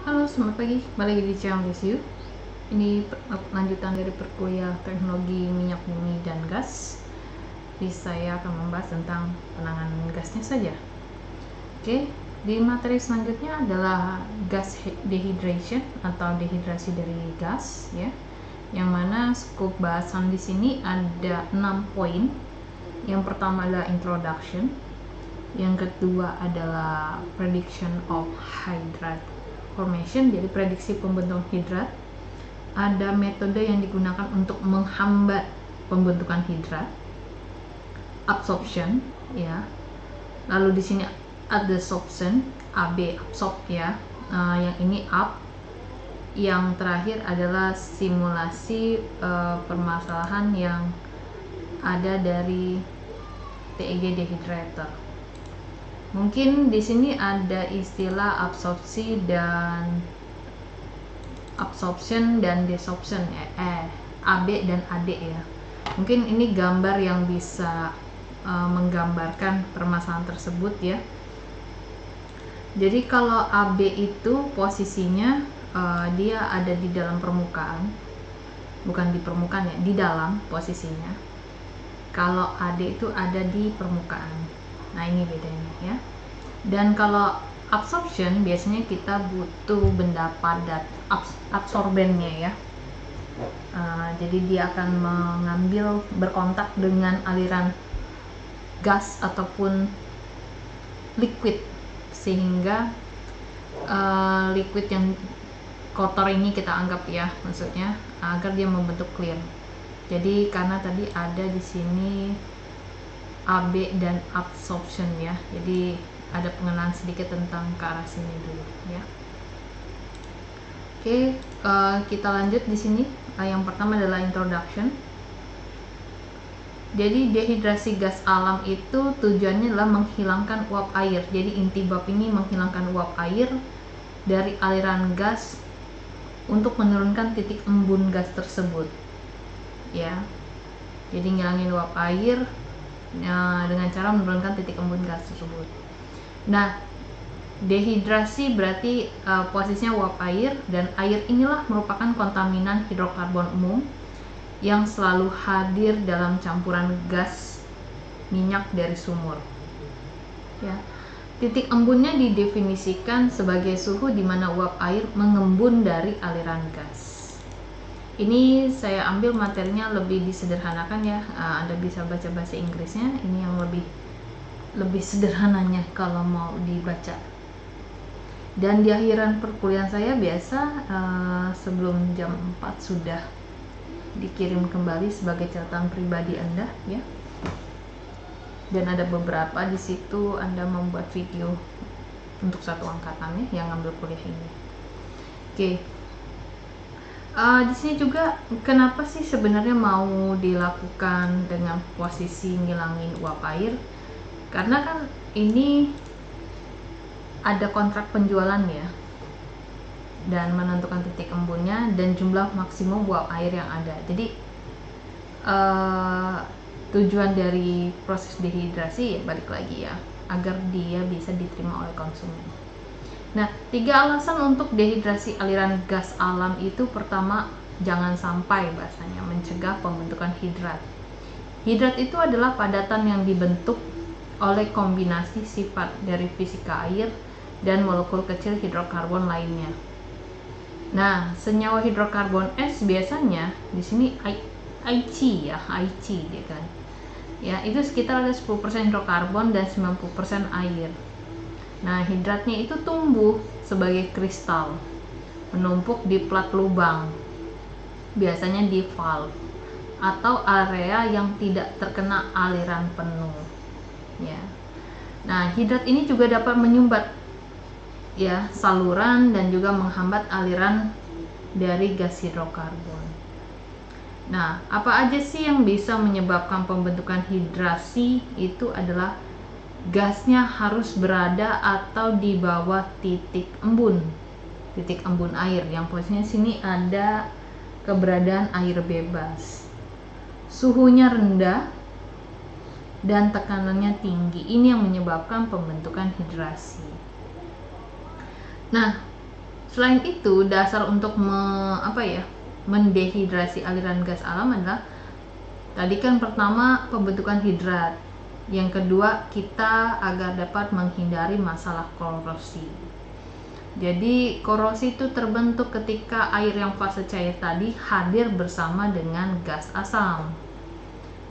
Halo, selamat pagi. Kembali lagi di channel DCU. Ini lanjutan dari perkuliah teknologi minyak bumi dan gas. Jadi saya akan membahas tentang penanganan gasnya saja. Oke, di materi selanjutnya adalah gas dehydration atau dehidrasi dari gas, ya. Yang mana skop bahasan di sini ada 6 poin. Yang pertama adalah introduction. Yang kedua adalah prediction of hydrate formation, jadi prediksi pembentukan hidrat. Ada metode yang digunakan untuk menghambat pembentukan hidrat, absorption, ya. Lalu di sini ada absorption, AB absorb, ya. Yang ini up. Yang terakhir adalah simulasi permasalahan yang ada dari TEG dehydrator. Mungkin di sini ada istilah absorption dan desorption, AB dan AD, ya. Mungkin ini gambar yang bisa menggambarkan permasalahan tersebut, ya. Jadi kalau AB itu posisinya dia ada di dalam permukaan, bukan di permukaan, ya, di dalam posisinya. Kalau AD itu ada di permukaan. Nah, ini bedanya, ya. Dan kalau absorption biasanya kita butuh benda padat, absorbennya, ya. Jadi dia akan mengambil, berkontak dengan aliran gas ataupun liquid, sehingga liquid yang kotor ini kita anggap, ya, maksudnya agar dia membentuk clear. Jadi karena tadi ada di sini AB dan absorption, ya, jadi ada pengenalan sedikit tentang ke arah sini dulu, ya. Oke, kita lanjut di sini. Yang pertama adalah introduction. Jadi dehidrasi gas alam itu tujuannya adalah menghilangkan uap air. Jadi inti bab ini menghilangkan uap air dari aliran gas untuk menurunkan titik embun gas tersebut, ya. Jadi ngilangin uap air dengan cara menurunkan titik embun gas tersebut. Nah, dehidrasi berarti posisinya uap air, dan air inilah merupakan kontaminan hidrokarbon umum yang selalu hadir dalam campuran gas minyak dari sumur, ya. Titik embunnya didefinisikan sebagai suhu di mana uap air mengembun dari aliran gas. Ini saya ambil materinya lebih disederhanakan, ya. Anda bisa baca bahasa Inggrisnya, ini yang lebih sederhananya kalau mau dibaca. Dan di akhiran perkuliahan saya biasa sebelum jam 4 sudah dikirim kembali sebagai catatan pribadi Anda, ya. Dan ada beberapa di situ Anda membuat video untuk satu angkatannya yang ngambil kuliah ini. Oke. Di sini juga kenapa sih sebenarnya mau dilakukan dengan posisi ngilangin uap air? Karena kan ini ada kontrak penjualan, ya, dan menentukan titik embunnya dan jumlah maksimum uap air yang ada. Jadi tujuan dari proses dehidrasi, ya, balik lagi, ya, agar dia bisa diterima oleh konsumen. Nah, 3 alasan untuk dehidrasi aliran gas alam itu: pertama, jangan sampai bahasanya mencegah pembentukan hidrat. Hidrat itu adalah padatan yang dibentuk oleh kombinasi sifat dari fisika air dan molekul kecil hidrokarbon lainnya. Nah, senyawa hidrokarbon es biasanya di sini IC, ya, IC, gitu kan. Ya, itu sekitar ada 10% hidrokarbon dan 90% air. Nah, hidratnya itu tumbuh sebagai kristal, menumpuk di plat lubang, biasanya di valve atau area yang tidak terkena aliran penuh, ya. Nah, hidrat ini juga dapat menyumbat, ya, saluran dan juga menghambat aliran dari gas hidrokarbon. Nah, apa aja sih yang bisa menyebabkan pembentukan hidrasi? Itu adalah gasnya harus berada atau di bawah titik embun air, yang posisinya sini ada keberadaan air bebas, suhunya rendah dan tekanannya tinggi. Ini yang menyebabkan pembentukan hidrasi. Nah, Selain itu, dasar untuk mendehidrasi aliran gas alam adalah tadi kan pertama pembentukan hidrat, yang kedua kita agar dapat menghindari masalah korosi. Jadi korosi itu terbentuk ketika air yang fase cair tadi hadir bersama dengan gas asam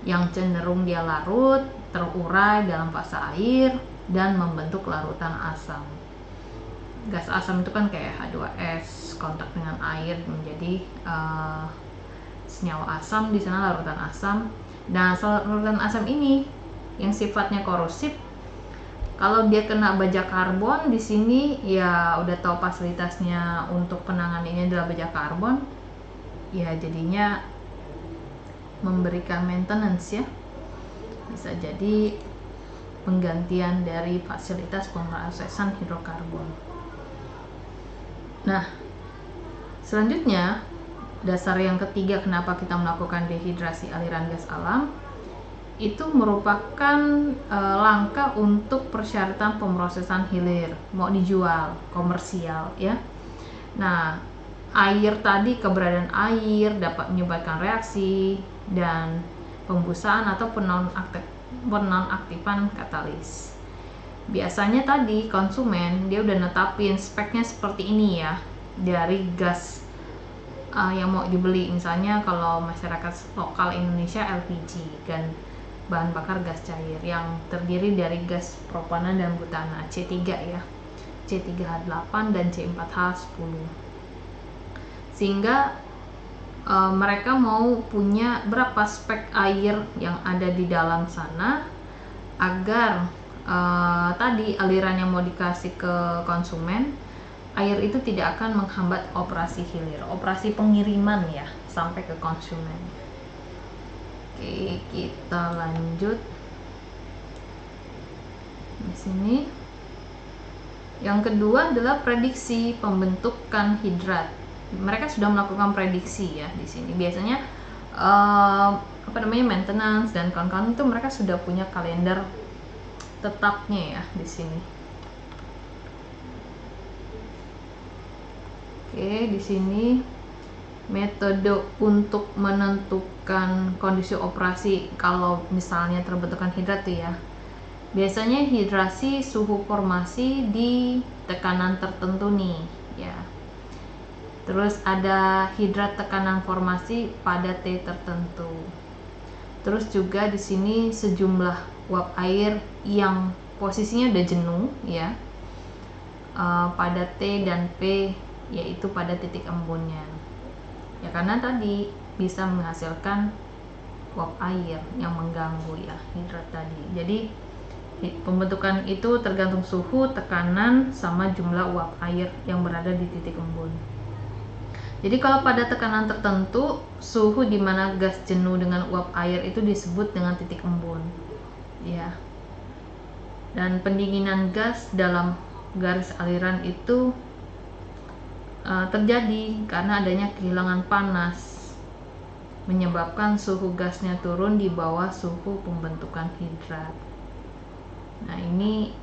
yang cenderung dia larut, terurai dalam fase air dan membentuk larutan asam. Gas asam itu kan kayak H2S kontak dengan air menjadi senyawa asam, di sana larutan asam. Nah, larutan asam ini yang sifatnya korosif, kalau dia kena baja karbon, di sini ya udah tahu fasilitasnya untuk penanganannya adalah baja karbon, ya jadinya memberikan maintenance ya, bisa jadi penggantian dari fasilitas pemrosesan hidrokarbon. Nah, selanjutnya dasar yang ketiga kenapa kita melakukan dehidrasi aliran gas alam itu merupakan langkah untuk persyaratan pemrosesan hilir mau dijual komersial ya. Nah, air tadi, keberadaan air dapat menyebabkan reaksi dan pembusaan atau penonaktifan katalis. Biasanya tadi konsumen dia udah netapin speknya seperti ini ya dari gas yang mau dibeli. Misalnya kalau masyarakat lokal Indonesia LPG kan, bahan bakar gas cair yang terdiri dari gas propana dan butana C3 ya, C3H8 dan C4H10. Sehingga mereka mau punya berapa spek air yang ada di dalam sana agar tadi aliran yang mau dikasih ke konsumen, air itu tidak akan menghambat operasi hilir, operasi pengiriman ya sampai ke konsumen. Oke, kita lanjut di sini. Yang kedua adalah prediksi pembentukan hidrat. Mereka sudah melakukan prediksi ya di sini. Biasanya maintenance dan kawan-kawan itu mereka sudah punya kalender tetapnya ya di sini. Oke, di sini metode untuk menentukan kondisi operasi kalau misalnya terbentukan hidrat tuh ya. Biasanya hidrasi suhu formasi di tekanan tertentu nih ya. Terus ada hidrat tekanan formasi pada T tertentu. Terus juga di sini sejumlah uap air yang posisinya udah jenuh ya. Pada T dan P, yaitu pada titik embunnya. Ya karena tadi bisa menghasilkan uap air yang mengganggu ya hidrat tadi. Jadi pembentukan itu tergantung suhu, tekanan, sama jumlah uap air yang berada di titik embun. Jadi kalau pada tekanan tertentu, suhu di mana gas jenuh dengan uap air itu disebut dengan titik embun. Ya. Dan pendinginan gas dalam garis aliran itu terjadi karena adanya kehilangan panas, menyebabkan suhu gasnya turun di bawah suhu pembentukan hidrat. Nah, ini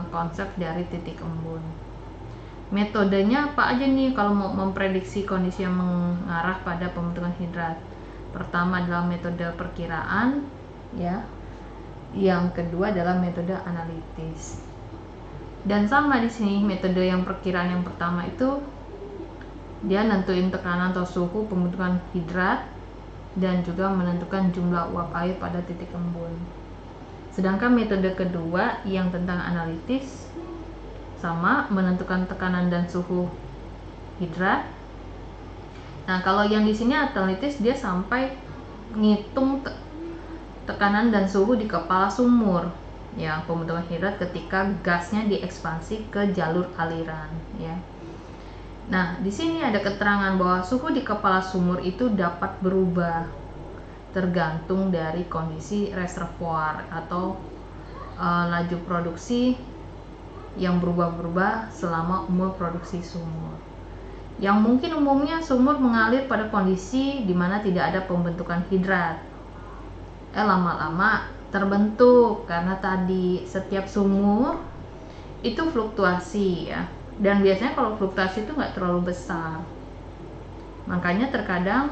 konsep dari titik embun. Metodenya apa aja nih kalau mau memprediksi kondisi yang mengarah pada pembentukan hidrat? Pertama adalah metode perkiraan ya. Yang kedua adalah metode analitis. Dan sama di sini metode yang perkiraan yang pertama itu dia nentuin tekanan atau suhu pembentukan hidrat dan juga menentukan jumlah uap air pada titik embun. Sedangkan metode kedua yang tentang analitis sama menentukan tekanan dan suhu hidrat. Nah, kalau yang di sini analitis dia sampai ngitung tekanan dan suhu di kepala sumur ya pembentukan hidrat ketika gasnya diekspansi ke jalur aliran ya. Nah, di sini ada keterangan bahwa suhu di kepala sumur itu dapat berubah tergantung dari kondisi reservoir atau laju produksi yang berubah-ubah selama umur produksi sumur. Yang mungkin umumnya sumur mengalir pada kondisi di mana tidak ada pembentukan hidrat. Lama-lama terbentuk karena tadi setiap sumur itu fluktuasi ya. dan biasanya kalau fluktuasi itu nggak terlalu besar. Makanya terkadang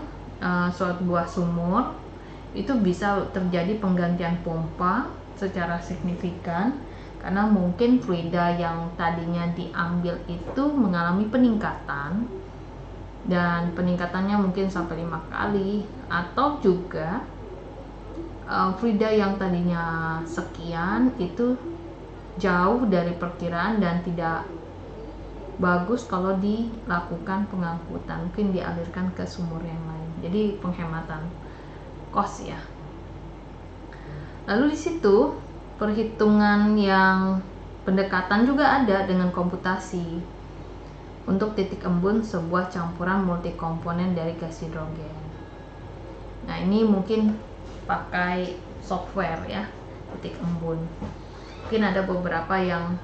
suatu buah sumur itu bisa terjadi penggantian pompa secara signifikan karena mungkin fluida yang tadinya diambil itu mengalami peningkatan, dan peningkatannya mungkin sampai 5 kali, atau juga fluida yang tadinya sekian itu jauh dari perkiraan dan tidak bagus kalau dilakukan pengangkutan, mungkin dialirkan ke sumur yang lain. Jadi penghematan kos ya. Lalu di situ perhitungan yang pendekatan juga ada dengan komputasi untuk titik embun sebuah campuran multikomponen dari gas hidrogen. Nah, ini mungkin pakai software ya, titik embun. Mungkin ada beberapa yang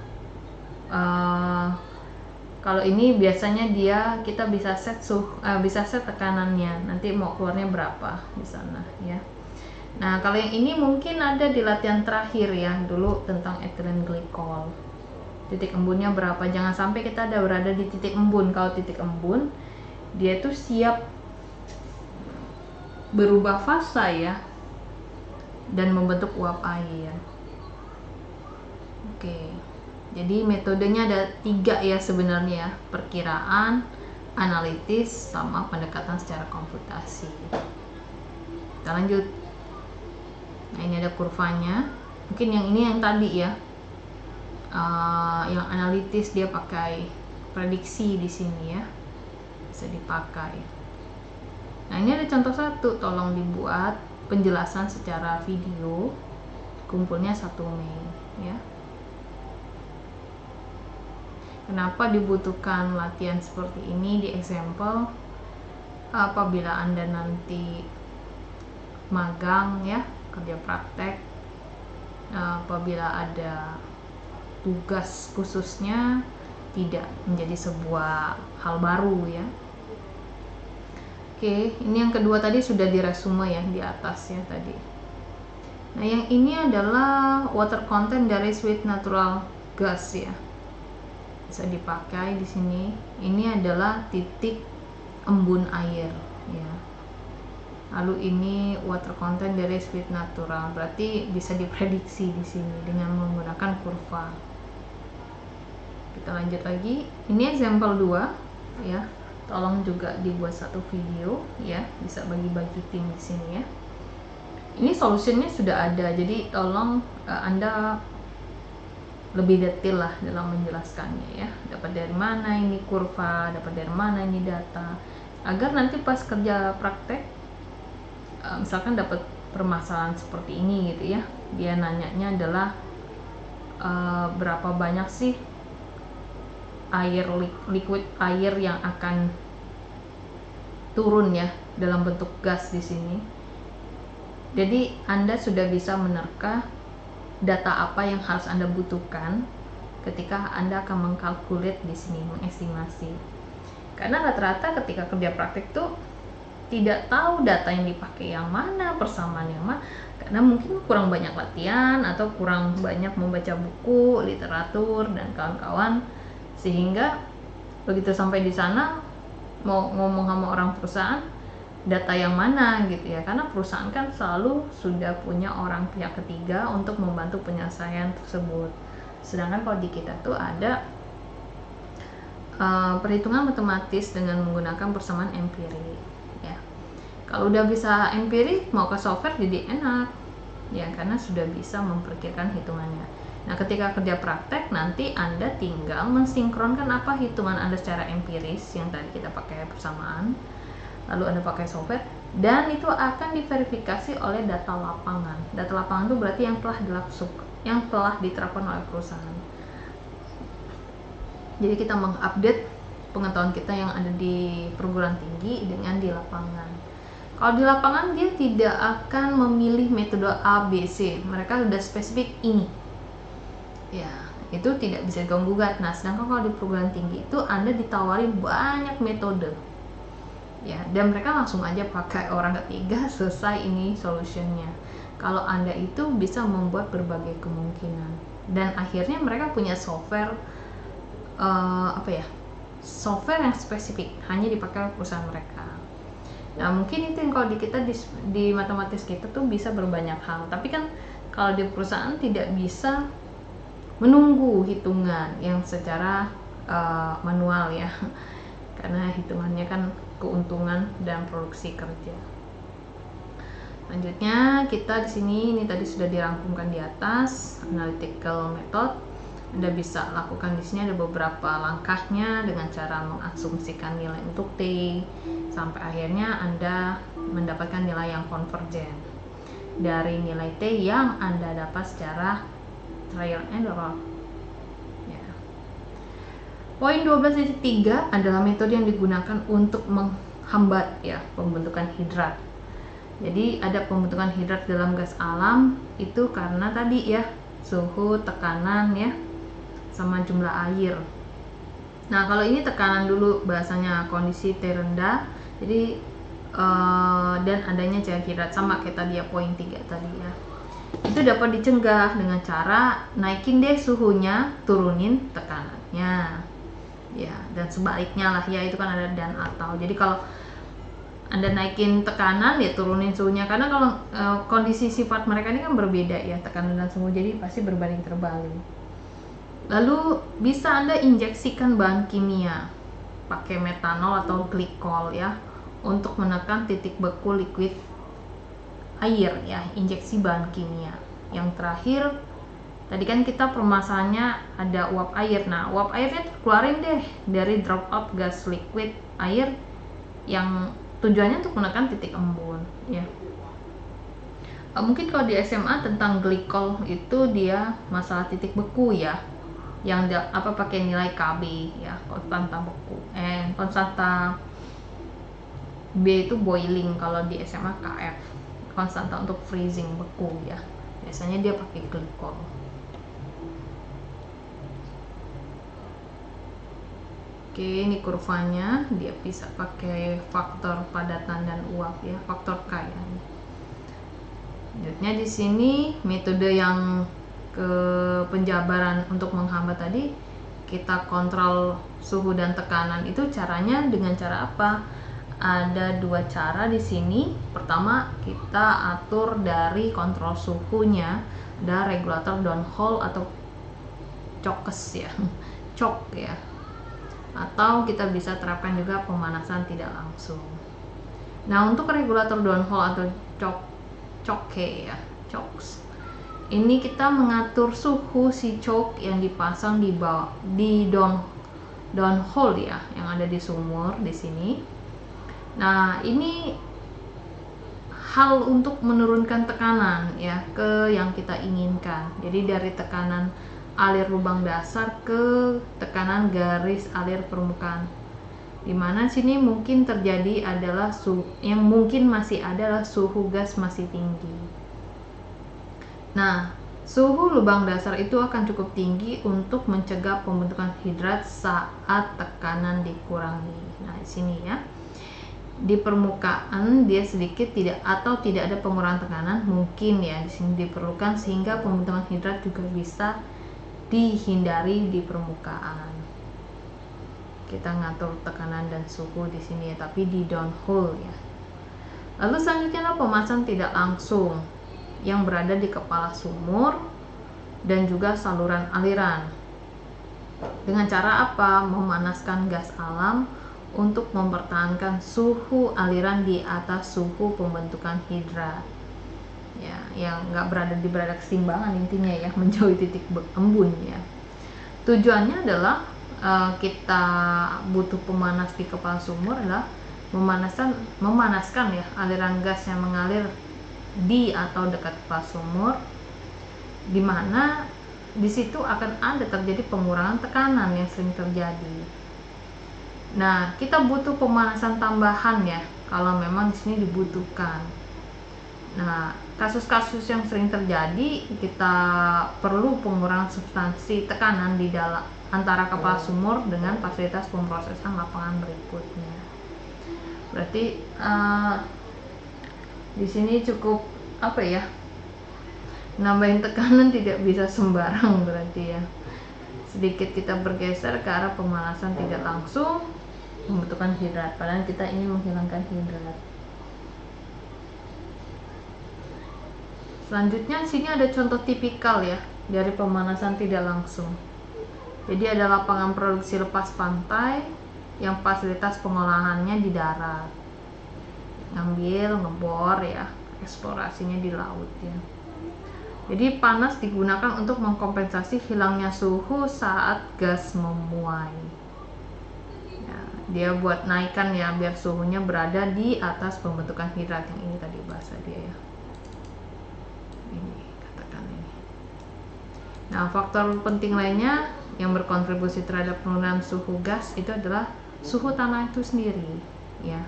kalau ini biasanya kita bisa set tekanannya, nanti mau keluarnya berapa di sana ya. Nah, kalau yang ini mungkin ada di latihan terakhir ya, dulu tentang ethylene glycol. Titik embunnya berapa? Jangan sampai kita berada di titik embun. Kalau titik embun, dia tuh siap berubah fasa ya, dan membentuk uap air. Oke, jadi metodenya ada 3 ya sebenarnya, perkiraan, analitis, sama pendekatan secara komputasi. Kita lanjut. Nah, ini ada kurvanya. Mungkin yang ini yang tadi ya, yang analitis dia pakai prediksi di sini ya, bisa dipakai. Nah, ini ada contoh 1, tolong dibuat penjelasan secara video, kumpulnya 1 Mei ya. Kenapa dibutuhkan latihan seperti ini di example? Apabila Anda nanti magang ya, kerja praktek, apabila ada tugas khususnya, tidak menjadi sebuah hal baru ya. Oke, ini yang kedua tadi sudah diresume ya di atas ya tadi. Nah, yang ini adalah water content dari sweet natural gas ya, bisa dipakai di sini. Ini adalah titik embun air ya. Lalu ini water content dari sweet natural, berarti bisa diprediksi di sini dengan menggunakan kurva. Kita lanjut lagi. Ini example 2 ya. Tolong juga dibuat 1 video ya, bisa bagi-bagi tim di sini ya. Ini solusinya sudah ada, jadi tolong Anda lebih detail lah dalam menjelaskannya ya. Dapat dari mana ini kurva, dapat dari mana ini data, agar nanti pas kerja praktek misalkan dapat permasalahan seperti ini gitu ya, dia nanyanya adalah berapa banyak sih liquid air yang akan turun ya dalam bentuk gas di sini. Jadi Anda sudah bisa menerka data apa yang harus Anda butuhkan ketika Anda akan mengkalkulat di sini, mengestimasi. Karena rata-rata ketika kerja praktik tuh tidak tahu data yang dipakai yang mana, persamaan yang mana, karena mungkin kurang banyak latihan atau kurang banyak membaca buku, literatur dan kawan-kawan, sehingga begitu sampai di sana mau ngomong sama orang perusahaan, data yang mana gitu ya, karena perusahaan kan selalu sudah punya orang pihak ketiga untuk membantu penyelesaian tersebut. Sedangkan kalau di kita tuh ada perhitungan matematis dengan menggunakan persamaan empirik ya. Kalau udah bisa empirik, mau ke software jadi enak ya, karena sudah bisa memperkirakan hitungannya. Nah, ketika kerja praktek nanti Anda tinggal mensinkronkan apa hitungan Anda secara empiris yang tadi kita pakai persamaan, lalu Anda pakai software, dan itu akan diverifikasi oleh data lapangan. Data lapangan itu berarti yang telah diterapkan oleh perusahaan. Jadi kita mengupdate pengetahuan kita yang ada di perguruan tinggi dengan di lapangan. Kalau di lapangan dia tidak akan memilih metode A, B, C. Mereka sudah spesifik ini. Ya, itu tidak bisa diganggu-gugat. Nah, sedangkan kalau di perguruan tinggi itu Anda ditawari banyak metode. Ya, dan mereka langsung aja pakai orang ketiga, selesai ini solutionnya. Kalau Anda itu bisa membuat berbagai kemungkinan. Dan akhirnya mereka punya software apa ya, software yang spesifik hanya dipakai oleh perusahaan mereka. Nah mungkin itu yang kalau di kita di matematis kita tuh bisa berbanyak hal, tapi kan kalau di perusahaan tidak bisa menunggu hitungan yang secara manual ya, karena hitungannya kan keuntungan dan produksi kerja. Selanjutnya kita di sini ini tadi sudah dirangkumkan di atas analytical method. Anda bisa lakukan di sini ada beberapa langkahnya dengan cara mengasumsikan nilai untuk T sampai akhirnya Anda mendapatkan nilai yang konvergen dari nilai T yang Anda dapat secara trial and error. Ya. Poin 12.3 adalah metode yang digunakan untuk menghambat ya pembentukan hidrat. Jadi ada pembentukan hidrat dalam gas alam itu karena tadi ya suhu, tekanan ya, sama jumlah air. Nah kalau ini tekanan dulu bahasanya kondisi T rendah, jadi dan adanya cair hidrat sama kayak tadi ya poin 3 tadi ya. Itu dapat dicegah dengan cara naikin deh suhunya, turunin tekanannya. Ya, dan sebaliknya lah ya, itu kan ada dan atau. Jadi kalau Anda naikin tekanan ya turunin suhunya, karena kalau kondisi sifat mereka ini kan berbeda ya, tekanan dan suhu, jadi pasti berbanding terbalik. Lalu bisa Anda injeksikan bahan kimia pakai metanol atau glikol ya untuk menekan titik beku liquid air ya, injeksi bahan kimia. Yang terakhir tadi kan kita permasalahannya ada uap air. Nah uap airnya keluarin deh dari drop out gas liquid air yang tujuannya untuk menekan titik embun ya. Mungkin kalau di SMA tentang glikol itu dia masalah titik beku ya, yang pakai nilai KB ya, konstanta beku, konstanta B itu boiling, kalau di SMA KF, konstanta untuk freezing beku ya, biasanya dia pakai glikol. Oke, ini kurvanya dia bisa pakai faktor padatan dan uap ya, faktor K ya. Selanjutnya di sini metode yang ke penjabaran untuk menghambat tadi, kita kontrol suhu dan tekanan itu caranya dengan cara apa? Ada dua cara di sini. Pertama, kita atur dari kontrol suhunya, ada regulator downhole atau chokes ya, chok ya. Atau kita bisa terapkan juga pemanasan tidak langsung. Nah, untuk regulator downhole atau choke ya, chokes, ini kita mengatur suhu si choke yang dipasang di downhole ya, yang ada di sumur di sini. Nah, ini hal untuk menurunkan tekanan ya ke yang kita inginkan. Jadi dari tekanan alir lubang dasar ke tekanan garis alir permukaan, dimana sini mungkin terjadi adalah yang mungkin masih adalah suhu gas masih tinggi. Nah suhu lubang dasar itu akan cukup tinggi untuk mencegah pembentukan hidrat saat tekanan dikurangi. Nah di sini ya, di permukaan dia sedikit tidak ada pengurangan tekanan mungkin ya, di sini diperlukan sehingga pembentukan hidrat juga bisa dihindari di permukaan. Kita ngatur tekanan dan suhu di sini ya, tapi di downhole ya. Lalu selanjutnya adalah pemanasan tidak langsung yang berada di kepala sumur dan juga saluran aliran. Dengan cara apa? Memanaskan gas alam untuk mempertahankan suhu aliran di atas suhu pembentukan hidrat. Ya, yang nggak berada keseimbangan intinya ya, menjauhi titik embun ya. Tujuannya adalah kita butuh pemanas di kepala sumur adalah memanaskan ya aliran gas yang mengalir di atau dekat kepala sumur, dimana di situ akan ada terjadi pengurangan tekanan yang sering terjadi. Nah, kita butuh pemanasan tambahan ya kalau memang di sini dibutuhkan. Nah, kasus-kasus yang sering terjadi, kita perlu pengurangan substansi tekanan di dalam antara kepala sumur dengan fasilitas pemrosesan lapangan berikutnya. Berarti di sini cukup apa ya, nambahin tekanan tidak bisa sembarang berarti ya. sedikit kita bergeser ke arah pemanasan tidak langsung, pembentukan hidrat, padahal kita ingin menghilangkan hidrat. Selanjutnya sini ada contoh tipikal ya dari pemanasan tidak langsung. Jadi ada lapangan produksi lepas pantai yang fasilitas pengolahannya di darat, ngambil, ngebor ya, eksplorasinya di laut ya. Jadi panas digunakan untuk mengkompensasi hilangnya suhu saat gas memuai. Ya, dia buat naikkan ya biar suhunya berada di atas pembentukan hidrat, yang ini tadi bahasa dia ya. Ini katakan ini. Nah, faktor penting lainnya yang berkontribusi terhadap penurunan suhu gas itu adalah suhu tanah itu sendiri ya.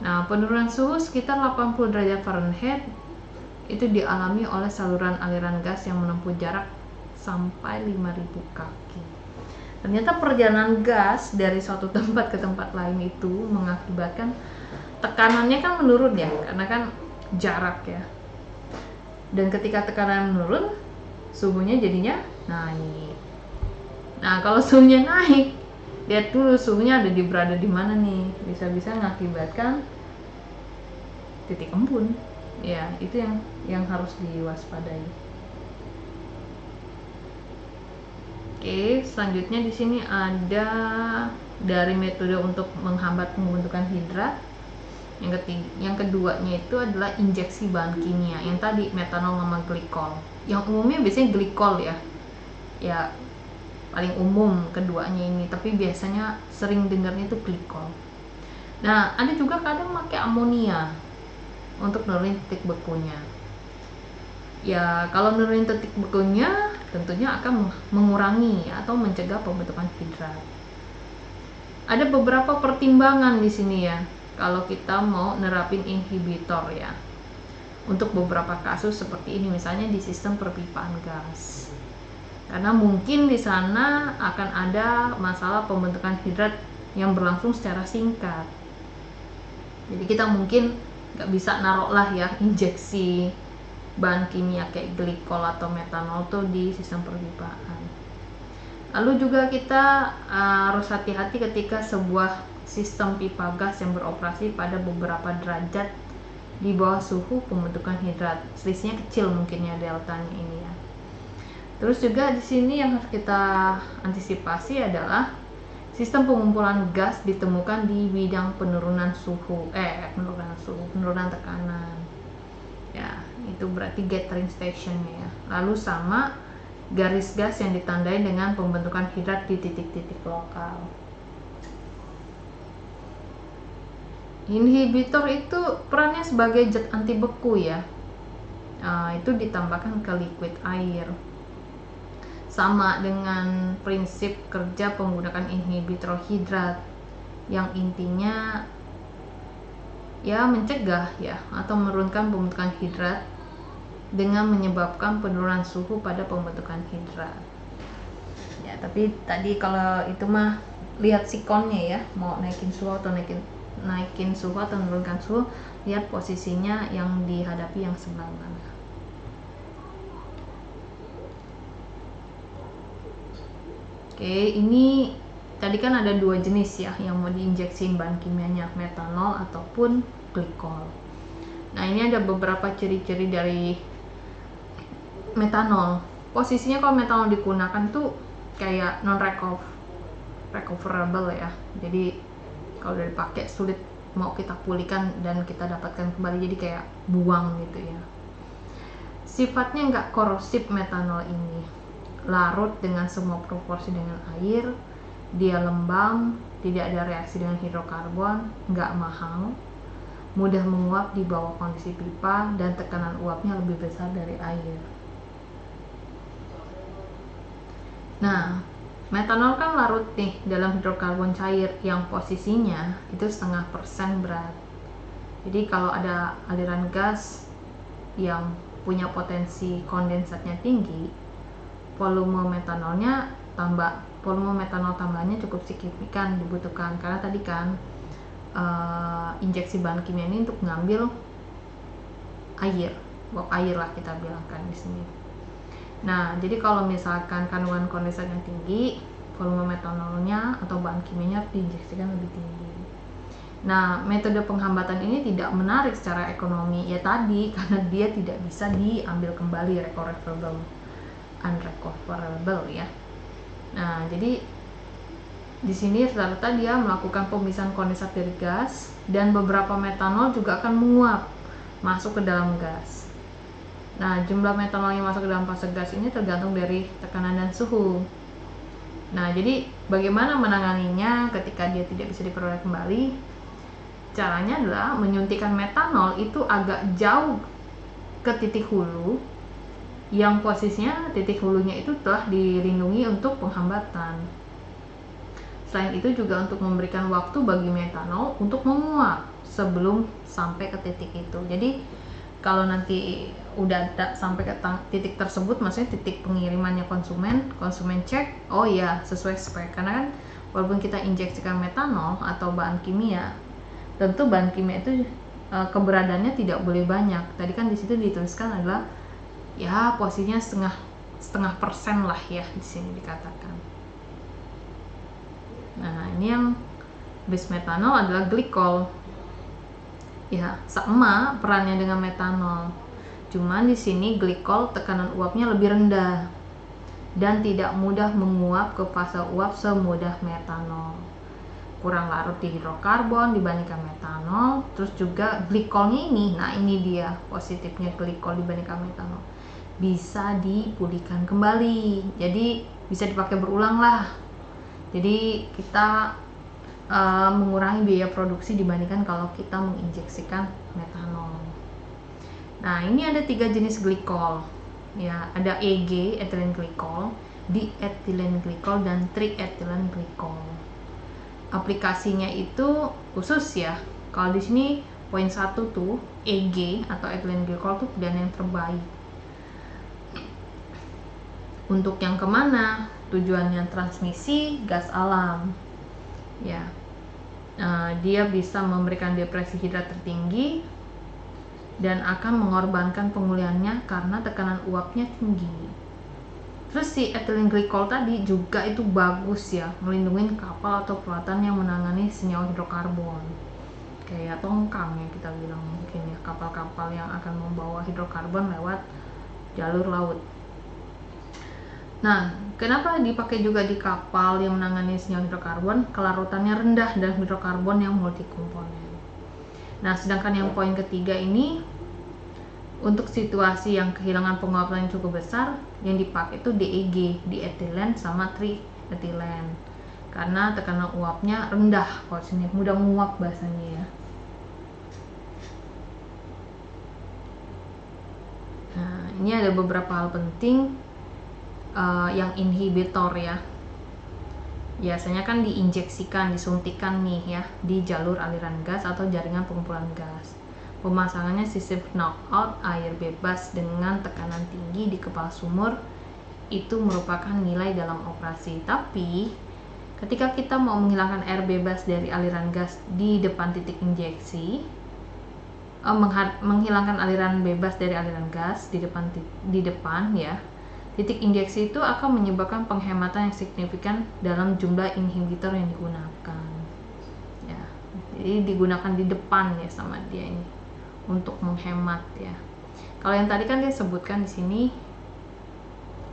Nah, penurunan suhu sekitar 80 derajat Fahrenheit itu dialami oleh saluran aliran gas yang menempuh jarak sampai 5.000 kaki. Ternyata perjalanan gas dari suatu tempat ke tempat lain itu mengakibatkan tekanannya kan menurun ya, karena kan jarak ya. Dan ketika tekanan menurun, suhunya jadinya naik. Nah, kalau suhunya naik, lihat dulu suhunya berada di mana nih, bisa-bisa mengakibatkan titik embun. Ya, itu yang harus diwaspadai. Oke, selanjutnya di sini ada dari metode untuk menghambat pembentukan hidrat. Yang keduanya itu adalah injeksi bahan kimia. Yang tadi metanol sama glikol. Yang umumnya biasanya glikol ya. Ya, paling umum keduanya ini, tapi biasanya sering dengarnya itu glikol. Nah, ada juga kadang pakai amonia untuk nurunin titik bekunya. Ya, kalau nurunin titik bekunya tentunya akan mengurangi atau mencegah pembentukan hidrat. Ada beberapa pertimbangan di sini ya, kalau kita mau nerapin inhibitor ya. Untuk beberapa kasus seperti ini, misalnya di sistem perpipaan gas. Karena mungkin di sana akan ada masalah pembentukan hidrat yang berlangsung secara singkat. Jadi kita mungkin nggak bisa naruh lah ya injeksi bahan kimia kayak glikol atau metanol tuh di sistem perpipaan. Lalu juga kita harus hati-hati ketika sebuah sistem pipa gas yang beroperasi pada beberapa derajat di bawah suhu pembentukan hidrat. Selisihnya kecil mungkin ya deltanya ini ya. Terus juga di sini yang harus kita antisipasi adalah sistem pengumpulan gas ditemukan di bidang penurunan tekanan. Ya, itu berarti gathering station ya. Lalu sama garis gas yang ditandai dengan pembentukan hidrat di titik-titik lokal. Inhibitor itu perannya sebagai zat anti beku ya. Itu ditambahkan ke liquid air. Sama dengan prinsip kerja menggunakan inhibitor hidrat yang intinya ya mencegah ya atau menurunkan pembentukan hidrat dengan menyebabkan penurunan suhu pada pembentukan hidrat. Ya, tapi tadi kalau itu mah lihat sikonnya ya, mau naikin suhu atau naikin suhu atau menurunkan suhu, lihat posisinya yang dihadapi yang sebelah mana. Oke, ini tadi kan ada dua jenis ya yang mau diinjeksiin bahan kimianya, metanol ataupun glikol. Nah, ini ada beberapa ciri-ciri dari metanol. Posisinya kalau metanol digunakan tuh kayak non recoverable ya. Jadi kalau udah dipakai sulit mau kita pulihkan dan kita dapatkan kembali, jadi kayak buang gitu ya. Sifatnya nggak korosif metanol ini. Larut dengan semua proporsi dengan air, dia lembang, tidak ada reaksi dengan hidrokarbon, nggak mahal, mudah menguap di bawah kondisi pipa, dan tekanan uapnya lebih besar dari air. Nah, metanol kan larut nih dalam hidrokarbon cair yang posisinya itu 0,5% berat. Jadi kalau ada aliran gas yang punya potensi kondensatnya tinggi, volume metanol tambahannya cukup signifikan dibutuhkan, karena tadi kan injeksi bahan kimia ini untuk ngambil air, uap air lah kita bilangkan di sini. Nah, jadi kalau misalkan kandungan kondensat yang tinggi, volume metanolnya atau bahan kimianya diinjeksikan lebih tinggi. Nah, metode penghambatan ini tidak menarik secara ekonomi ya tadi karena dia tidak bisa diambil kembali, unrecoverable ya. Nah, jadi di sini rata-rata dia melakukan pemisahan kondensat dari gas dan beberapa metanol juga akan menguap masuk ke dalam gas. Nah, jumlah metanol yang masuk ke dalam fase gas ini tergantung dari tekanan dan suhu. Nah, jadi bagaimana menanganinya ketika dia tidak bisa diperoleh kembali? Caranya adalah menyuntikkan metanol itu agak jauh ke titik hulu yang posisinya titik hulunya itu telah dilindungi untuk penghambatan. Selain itu juga untuk memberikan waktu bagi metanol untuk menguap sebelum sampai ke titik itu. Jadi kalau nanti udah sampai ke titik tersebut, maksudnya titik pengirimannya konsumen cek, oh ya sesuai spek. Karena kan walaupun kita injeksikan metanol atau bahan kimia, tentu bahan kimia itu keberadaannya tidak boleh banyak. Tadi kan di situ dituliskan adalah ya posisinya setengah persen lah ya di sini dikatakan. Nah, ini yang base metanol adalah glikol. Ya, sama perannya dengan metanol. Cuman di sini glikol tekanan uapnya lebih rendah dan tidak mudah menguap ke fase uap semudah metanol. Kurang larut di hidrokarbon dibandingkan metanol. Terus juga glikolnya ini, nah ini dia positifnya glikol dibandingkan metanol. Bisa dipulihkan kembali. Jadi bisa dipakai berulang lah. Jadi kita mengurangi biaya produksi dibandingkan kalau kita menginjeksikan metanol. Nah, ini ada 3 jenis glikol. Ya, ada EG, ethylene glycol, diethylene glycol, dan triethylene glycol. Aplikasinya itu khusus ya. Kalau di sini poin 1 tuh EG atau ethylene glycol tuh pilihan yang terbaik. Untuk yang kemana? Tujuannya transmisi gas alam. Ya, dia bisa memberikan depresi hidrat tertinggi dan akan mengorbankan pemulihannya karena tekanan uapnya tinggi. Terus si ethylene glycol tadi juga itu bagus ya, melindungi kapal atau peralatan yang menangani senyawa hidrokarbon. Kayak tongkang ya kita bilang mungkin ya, kapal-kapal yang akan membawa hidrokarbon lewat jalur laut. Nah, kenapa dipakai juga di kapal yang menangani senyawa hidrokarbon? Kelarutannya rendah dan hidrokarbon yang multikomponen. Nah, sedangkan yang poin ketiga ini untuk situasi yang kehilangan penguapan yang cukup besar, yang dipakai itu DEG, diethylene sama triethylene. Karena tekanan uapnya rendah, kalau sini mudah menguap bahasanya ya. Nah, ini ada beberapa hal penting yang inhibitor ya. Biasanya kan diinjeksikan, disuntikan nih ya di jalur aliran gas atau jaringan pengumpulan gas. Pemasangannya sistem knockout air bebas dengan tekanan tinggi di kepala sumur itu merupakan nilai dalam operasi. Tapi ketika kita mau menghilangkan air bebas dari aliran gas di depan titik injeksi, menghilangkan aliran bebas dari aliran gas di depan ya, titik injeksi itu akan menyebabkan penghematan yang signifikan dalam jumlah inhibitor yang digunakan. Ya, jadi digunakan di depan ya sama dia ini untuk menghemat ya. Kalau yang tadi kan dia sebutkan di sini,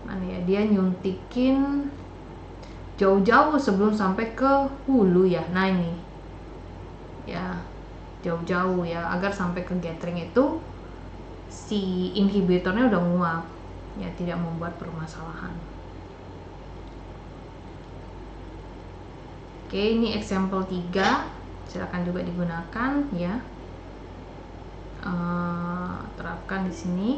mana ya, dia nyuntikin jauh-jauh sebelum sampai ke hulu ya. Nah ini, ya jauh-jauh ya agar sampai ke gathering itu si inhibitornya udah nguap. Ya, tidak membuat permasalahan. Oke, ini example 3, silakan juga digunakan ya. Terapkan di sini.